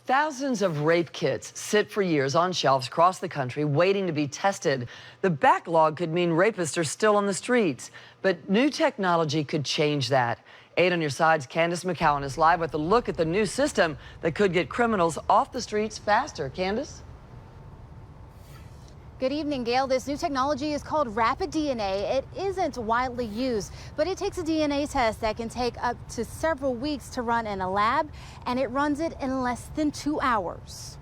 Thousands of rape kits sit for years on shelves across the country waiting to be tested. The backlog could mean rapists are still on the streets, but new technology could change that. 8 on your side's Candace McCowan is live with a look at the new system that could get criminals off the streets faster. Candace? Good evening, Gail. This new technology is called rapid DNA. It isn't widely used, but it takes a DNA test that can take up to several weeks to run in a lab, and it runs it in less than 2 hours.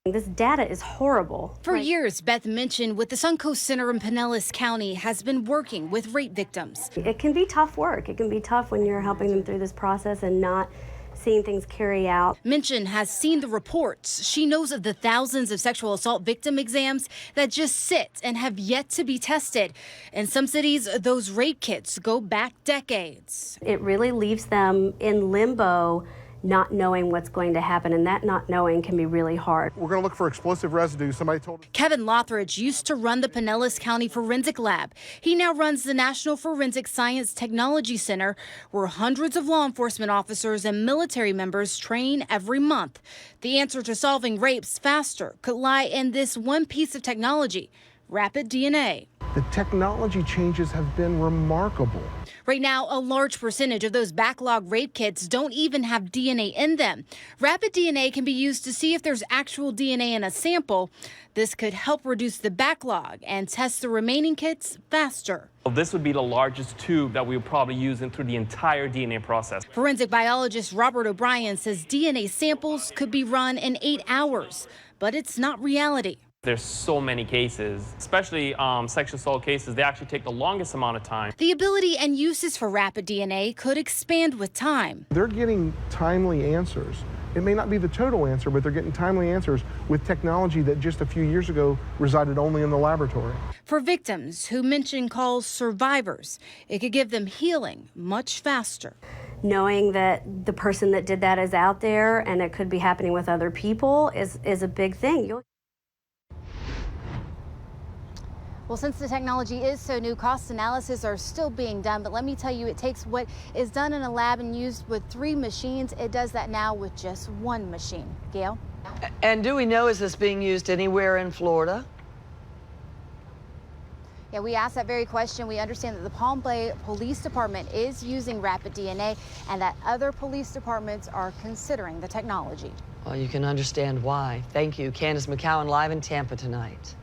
This data is horrible. For years, Beth Minchin with the Suncoast Center in Pinellas County has been working with rape victims. It can be tough work. It can be tough when you're helping them through this process and not seeing things carry out. Minchin has seen the reports. She knows of the thousands of sexual assault victim exams that just sit and have yet to be tested. In some cities, those rape kits go back decades. It really leaves them in limbo, not knowing what's going to happen, and that not knowing can be really hard. We're going to look for explosive residue. Somebody told us. Kevin Lothridge used to run the Pinellas County Forensic Lab. He now runs the National Forensic Science Technology Center, where hundreds of law enforcement officers and military members train every month. The answer to solving rapes faster could lie in this one piece of technology, rapid DNA. The technology changes have been remarkable. Right now, a large percentage of those backlog rape kits don't even have DNA in them. Rapid DNA can be used to see if there's actual DNA in a sample. This could help reduce the backlog and test the remaining kits faster. This would be the largest tube that we would probably use through the entire DNA process. Forensic biologist Robert O'Brien says DNA samples could be run in 8 hours, but it's not reality. There's so many cases, especially sexual assault cases, they actually take the longest amount of time. The ability and uses for rapid DNA could expand with time. They're getting timely answers. It may not be the total answer, but they're getting timely answers with technology that just a few years ago resided only in the laboratory. For victims who Minchin calls survivors, it could give them healing much faster. Knowing that the person that did that is out there and it could be happening with other people is a big thing. Well, since the technology is so new, cost analysis are still being done. But let me tell you, it takes what is done in a lab and used with 3 machines. It does that now with just 1 machine. Gail? And do we know, is this being used anywhere in Florida? Yeah, we asked that very question. We understand that the Palm Bay Police Department is using rapid DNA and that other police departments are considering the technology. Well, you can understand why. Thank you. Candace McCowan live in Tampa tonight.